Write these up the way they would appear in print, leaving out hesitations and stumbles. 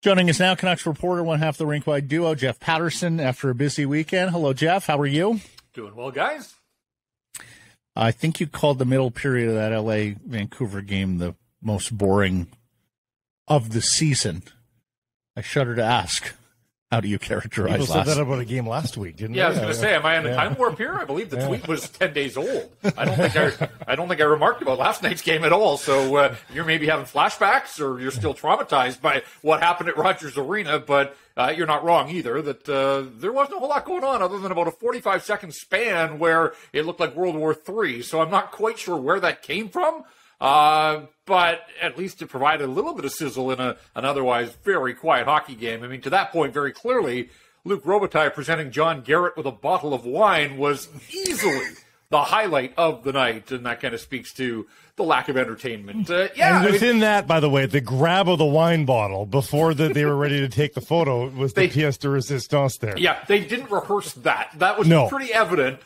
Joining us now, Canucks reporter, one half the rink-wide duo, Jeff Paterson, after a busy weekend. Hello, Jeff. How are you? Doing well, guys. I think you called the middle period of that LA-Vancouver game the most boring of the season. I shudder to ask, how do you characterize People said that about a game last week, didn't they? I was going to say, am I in a time warp here? I believe the tweet was 10 days old. I don't think I remarked about last night's game at all. So you're maybe having flashbacks, or you're still traumatized by what happened at Rogers Arena. But you're not wrong either. That there wasn't a whole lot going on other than about a 45-second span where it looked like World War III. So I'm not quite sure where that came from. But at least it provided a little bit of sizzle in an otherwise very quiet hockey game. I mean, to that point, very clearly, Luc Robitaille presenting John Garrett with a bottle of wine was easily the highlight of the night, and that kind of speaks to the lack of entertainment. And within that, by the way, the grab of the wine bottle before they were ready to take the photo was the pièce de résistance there. Yeah, they didn't rehearse that. That was pretty evident.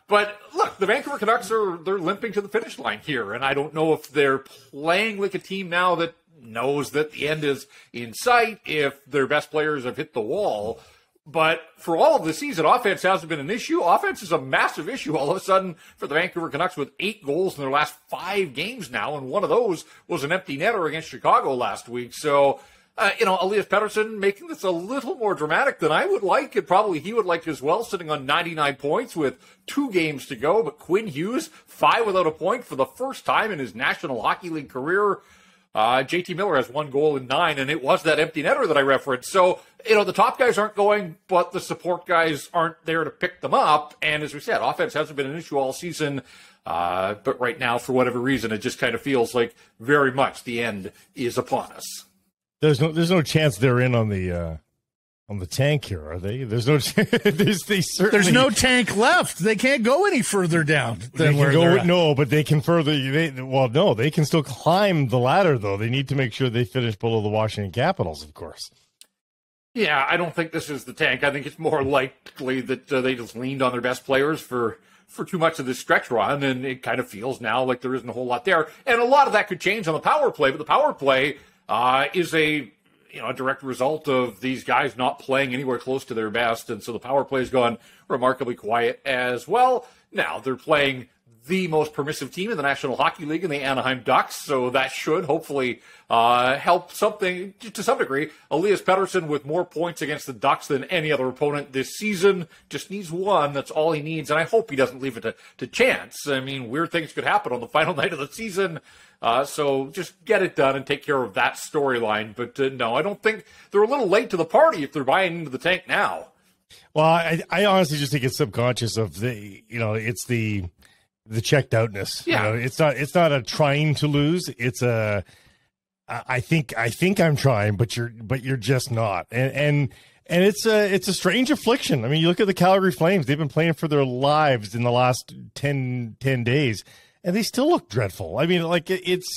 But look, the Vancouver Canucks they're limping to the finish line here, and I don't know if they're playing like a team now that knows that the end is in sight, if their best players have hit the wall. But for all of the season, offense hasn't been an issue. Offense is a massive issue all of a sudden for the Vancouver Canucks with 8 goals in their last 5 games now, and one of those was an empty netter against Chicago last week. So, Elias Pettersson making this a little more dramatic than I would like, and probably he would like as well, sitting on 99 points with 2 games to go. But Quinn Hughes, 5 without a point for the first time in his National Hockey League career. JT Miller has 1 goal in 9, and it was that empty netter that I referenced. So, the top guys aren't going, but the support guys aren't there to pick them up. And as we said, offense hasn't been an issue all season. But right now, for whatever reason, it just kind of feels like very much the end is upon us. There's no chance they're in on the tank here, are they? There's no There's no tank left. They can't go any further down than where they're at. No, but they can they can still climb the ladder, though. They need to make sure they finish below the Washington Capitals, of course. Yeah, I don't think this is the tank. I think it's more likely that they just leaned on their best players for too much of this stretch run, and it kind of feels now like there isn't a whole lot there. And a lot of that could change on the power play, but the power play is a direct result of these guys not playing anywhere close to their best, and so the power play has gone remarkably quiet as well. Now they're playing the most permissive team in the National Hockey League in the Anaheim Ducks, so that should hopefully help something to some degree. Elias Pettersson with more points against the Ducks than any other opponent this season. Just needs 1. That's all he needs, and I hope he doesn't leave it to chance. I mean, weird things could happen on the final night of the season. So just get it done and take care of that storyline. But no, I don't think they're a little late to the party if they're buying into the tank now. Well, I honestly just think it's subconscious of it's the checked outness. Yeah. It's not a trying to lose. It's a I think I'm trying, but you're just not. And it's a strange affliction. I mean, you look at the Calgary Flames. They've been playing for their lives in the last 10 days. And they still look dreadful. I mean, like it's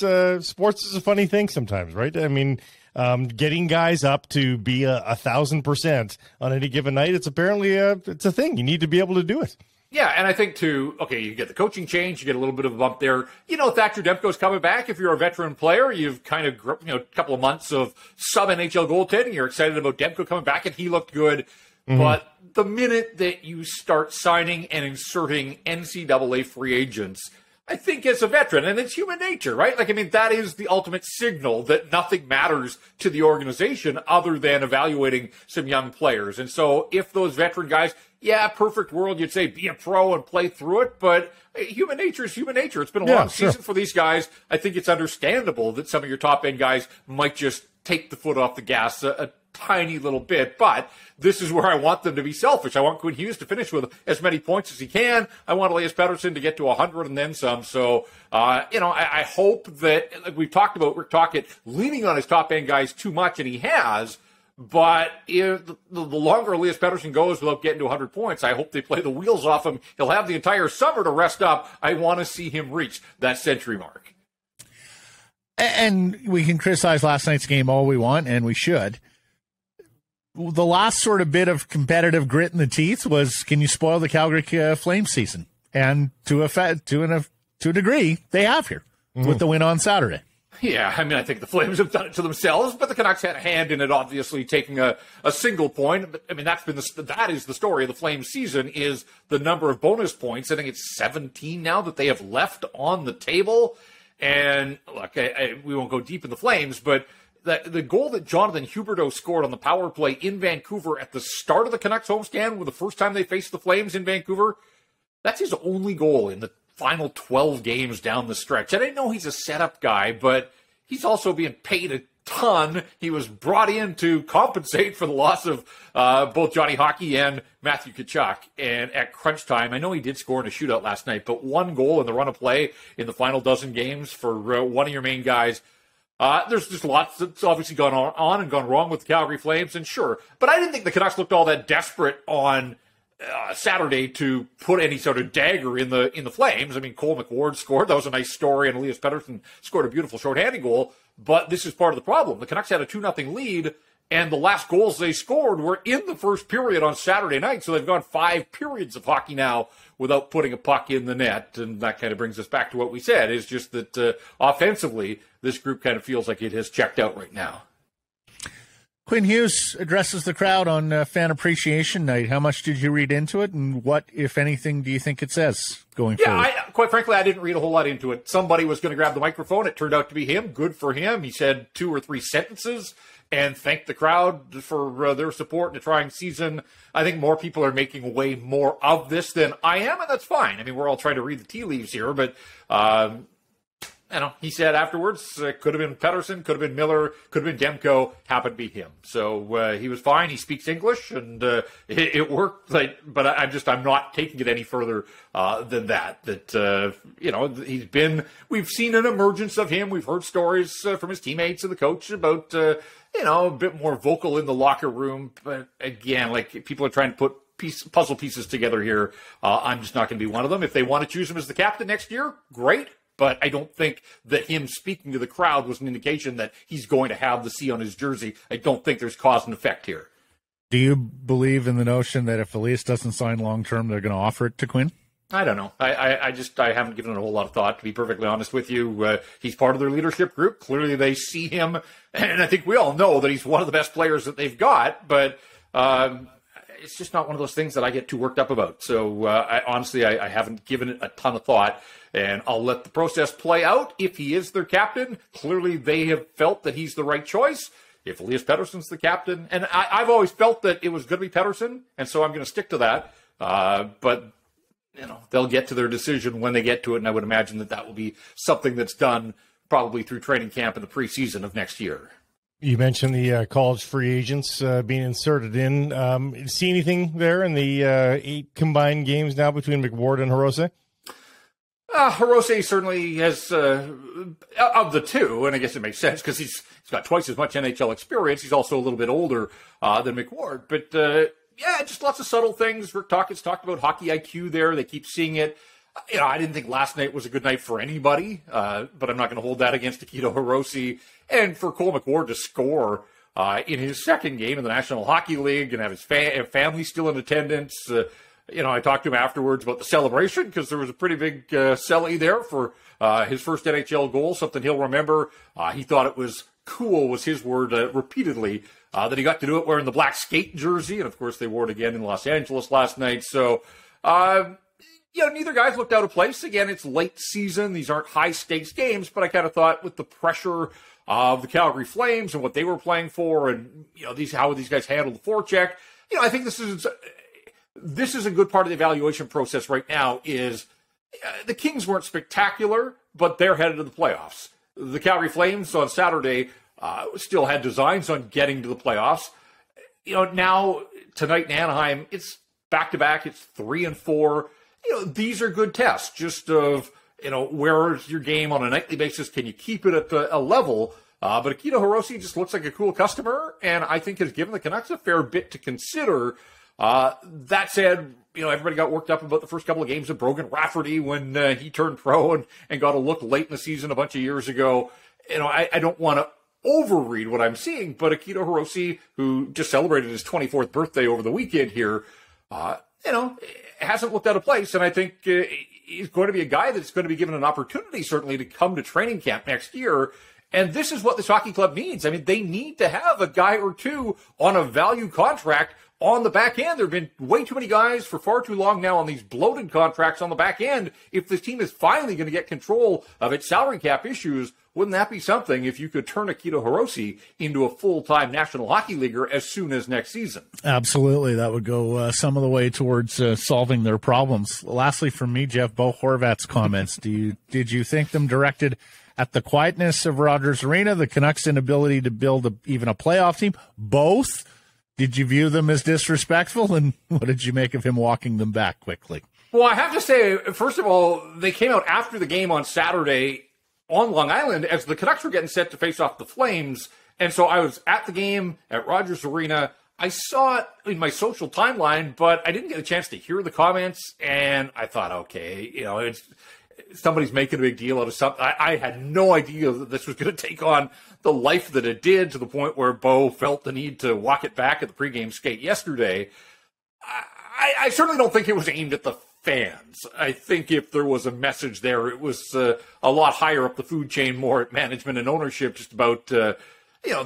sports is a funny thing sometimes, right? I mean, getting guys up to be 1,000% on any given night, it's apparently it's a thing. You need to be able to do it. Yeah, and I think you get the coaching change, you get a little bit of a bump there. Thatcher Demko's coming back. If you're a veteran player, you've kind of, a couple of months of sub-NHL goaltending. You're excited about Demko coming back, and he looked good. Mm-hmm. But the minute that you start signing and inserting NCAA free agents, I think as a veteran, and it's human nature, right? That is the ultimate signal that nothing matters to the organization other than evaluating some young players. And so if those veteran guys, perfect world, you'd say be a pro and play through it, but human nature is human nature. It's been a long season for these guys. I think it's understandable that some of your top-end guys might just take the foot off the gas a tiny little bit, but this is where I want them to be selfish. I want Quinn Hughes to finish with as many points as he can. I want Elias Pettersson to get to 100 and then some. So, I hope that, like we've talked about, Rick Tocchet leaning on his top-end guys too much, and he has, but if the longer Elias Pettersson goes without getting to 100 points, I hope they play the wheels off him. He'll have the entire summer to rest up. I want to see him reach that century mark. And we can criticize last night's game all we want, and we should. The last sort of bit of competitive grit in the teeth was, can you spoil the Calgary Flames season? And to a degree, they have here with the win on Saturday. Yeah, I mean, I think the Flames have done it to themselves, but the Canucks had a hand in it, obviously, taking a single point. But, I mean, that is the story of the Flames season, is the number of bonus points. I think it's 17 now that they have left on the table. And, look, we won't go deep in the Flames, but the goal that Jonathan Huberdeau scored on the power play in Vancouver at the start of the Canucks homestand, with the first time they faced the Flames in Vancouver, that's his only goal in the final 12 games down the stretch. And I know he's a setup guy, but he's also being paid a ton. He was brought in to compensate for the loss of both Johnny Hockey and Matthew Tkachuk. And at crunch time, I know he did score in a shootout last night, but one goal in the run of play in the final dozen games for one of your main guys. There's just lots that's obviously gone on and gone wrong with the Calgary Flames, and sure. But I didn't think the Canucks looked all that desperate on Saturday to put any sort of dagger in the Flames. I mean, Cole McWard scored. That was a nice story, and Elias Pettersson scored a beautiful shorthanded goal. But this is part of the problem. The Canucks had a 2-0 lead, and the last goals they scored were in the first period on Saturday night. So they've gone 5 periods of hockey now without putting a puck in the net. And that kind of brings us back to what we said, is just that offensively, this group kind of feels like it has checked out right now. Quinn Hughes addresses the crowd on Fan Appreciation Night. How much did you read into it, and what, if anything, do you think it says going forward? Quite frankly, I didn't read a whole lot into it. Somebody was going to grab the microphone. It turned out to be him. Good for him. He said 2 or 3 sentences and thanked the crowd for their support in a trying season. I think more people are making way more of this than I am, and that's fine. I mean, we're all trying to read the tea leaves here, but he said afterwards, could have been Pettersson, could have been Miller, could have been Demko, happened to be him. So he was fine. He speaks English, and it worked. But I'm not taking it any further than that. We've seen an emergence of him. We've heard stories from his teammates and the coach about, a bit more vocal in the locker room. But again, like, people are trying to put puzzle pieces together here. I'm just not going to be one of them. If they want to choose him as the captain next year, great. But I don't think that him speaking to the crowd was an indication that he's going to have the C on his jersey. I don't think there's cause and effect here. Do you believe in the notion that if Elias doesn't sign long-term, they're going to offer it to Quinn? I don't know. I haven't given it a whole lot of thought, to be perfectly honest with you. He's part of their leadership group. Clearly they see him, and I think we all know that he's one of the best players that they've got, but it's just not one of those things that I get too worked up about. So honestly, I haven't given it a ton of thought, and I'll let the process play out. If he is their captain, clearly they have felt that he's the right choice. If Elias Pettersson's the captain, and I've always felt that it was going to be Pettersson, and so I'm going to stick to that. But they'll get to their decision when they get to it, and I would imagine that will be something that's done probably through training camp in the preseason of next year. You mentioned the college free agents being inserted in. See anything there in the 8 combined games now between McWard and Hirose? Hirose certainly has, of the two, and I guess it makes sense because he's got twice as much NHL experience. He's also a little bit older than McWard. But, just lots of subtle things. Rick Tocchet's talked about hockey IQ there. They keep seeing it. I didn't think last night was a good night for anybody, but I'm not going to hold that against Akito Hirose. And for Cole McWard to score in his second game in the National Hockey League and have his family still in attendance. I talked to him afterwards about the celebration because there was a pretty big celly there for his first NHL goal, something he'll remember. He thought it was cool, was his word, repeatedly, that he got to do it wearing the black skate jersey. And, of course, they wore it again in Los Angeles last night. So, neither guy's looked out of place. Again, it's late season. These aren't high-stakes games, but I kind of thought with the pressure of the Calgary Flames and what they were playing for and, how these guys handled the forecheck, I think this is a good part of the evaluation process right now is the Kings weren't spectacular, but they're headed to the playoffs. The Calgary Flames on Saturday still had designs on getting to the playoffs. Now, tonight in Anaheim, it's back-to-back. It's 3-4. These are good tests just of, where's your game on a nightly basis? Can you keep it at a level? But Akito Hirose just looks like a cool customer, and I think has given the Canucks a fair bit to consider. That said, everybody got worked up about the first couple of games of Brogan Rafferty when he turned pro and got a look late in the season a bunch of years ago. I don't want to overread what I'm seeing, but Akito Hirose, who just celebrated his 24th birthday over the weekend here, hasn't looked out of place, and I think he's going to be a guy that's going to be given an opportunity, certainly, to come to training camp next year And this is what this hockey club needs. I mean, they need to have a guy or two on a value contract on the back end. There have been way too many guys for far too long now on these bloated contracts on the back end. If this team is finally going to get control of its salary cap issues, wouldn't that be something if you could turn Akito Hirose into a full-time National Hockey Leaguer as soon as next season? Absolutely. That would go some of the way towards solving their problems. Lastly, from me, Jeff, Bo Horvat's comments. Did you think them directed at the quietness of Rogers Arena, the Canucks' inability to build even a playoff team? Both? Did you view them as disrespectful? And what did you make of him walking them back quickly? Well, I have to say, first of all, they came out after the game on Saturday on Long Island as the Canucks were getting set to face off the Flames. And so I was at the game at Rogers Arena. I saw it in my social timeline, but I didn't get a chance to hear the comments. And I thought, okay, it's somebody's making a big deal out of something. I had no idea that this was going to take on the life that it did, to the point where Bo felt the need to walk it back at the pregame skate yesterday. I certainly don't think it was aimed at the fans. I think if there was a message there, it was a lot higher up the food chain, more at management and ownership, just about the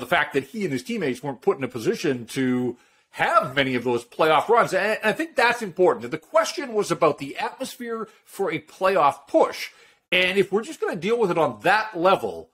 fact that he and his teammates weren't put in a position to have many of those playoff runs. And I think that's important. The question was about the atmosphere for a playoff push. And if we're just going to deal with it on that level,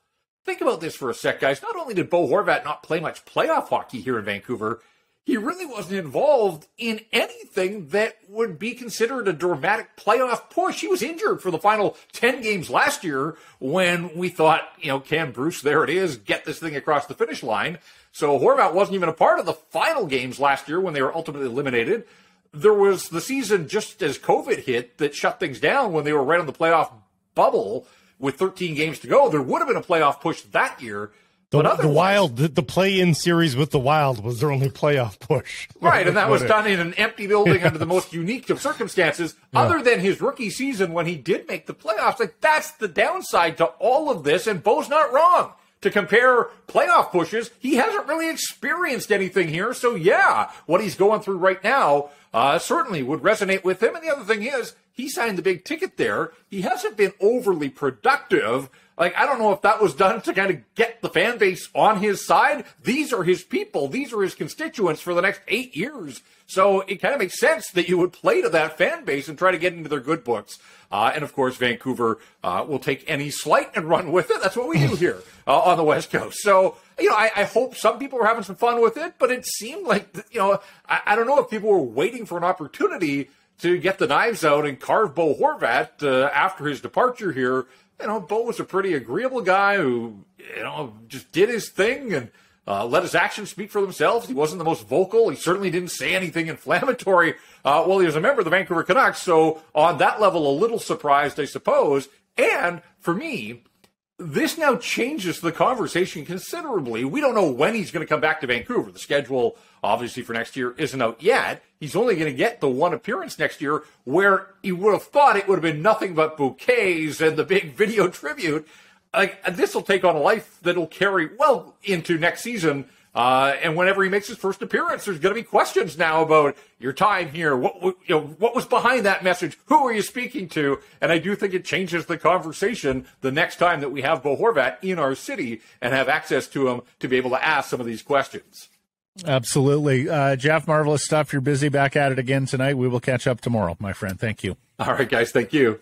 think about this for a sec, guys. Not only did Bo Horvat not play much playoff hockey here in Vancouver, he really wasn't involved in anything that would be considered a dramatic playoff push. He was injured for the final 10 games last year when we thought, can Bruce, there it is, get this thing across the finish line. So Horvat wasn't even a part of the final games last year when they were ultimately eliminated. There was the season just as COVID hit that shut things down when they were right on the playoff bubble with 13 games to go. There would have been a playoff push that year. The play-in series with the Wild was their only playoff push. Right, and that was done in an empty building under the most unique of circumstances, other than his rookie season when he did make the playoffs. Like, that's the downside to all of this, and Bo's not wrong. To compare playoff pushes, he hasn't really experienced anything here, so yeah, what he's going through right now certainly would resonate with him. And the other thing is, he signed the big ticket there. He hasn't been overly productive. Like, I don't know if that was done to kind of get the fan base on his side. These are his people. These are his constituents for the next 8 years. So it kind of makes sense that you would play to that fan base and try to get into their good books. And, of course, Vancouver will take any slight and run with it. That's what we do here on the West Coast. So, I hope some people are having some fun with it, but it seemed like, I don't know if people were waiting for an opportunity to get the knives out and carve Bo Horvat after his departure here. Bo was a pretty agreeable guy who, just did his thing and let his actions speak for themselves. He wasn't the most vocal. He certainly didn't say anything inflammatory while he was a member of the Vancouver Canucks. So on that level, a little surprised, I suppose. And for me, this now changes the conversation considerably. We don't know when he's going to come back to Vancouver. The schedule, obviously, for next year isn't out yet. He's only going to get the one appearance next year, where you would have thought it would have been nothing but bouquets and the big video tribute. Like, this will take on a life that'll carry well into next season. And whenever he makes his first appearance, there's going to be questions now about your time here. What was behind that message? Who are you speaking to? And I do think it changes the conversation the next time that we have Bo Horvat in our city and have access to him to be able to ask some of these questions. Absolutely. Jeff, marvelous stuff. You're busy back at it again tonight. We will catch up tomorrow, my friend. Thank you. All right, guys. Thank you.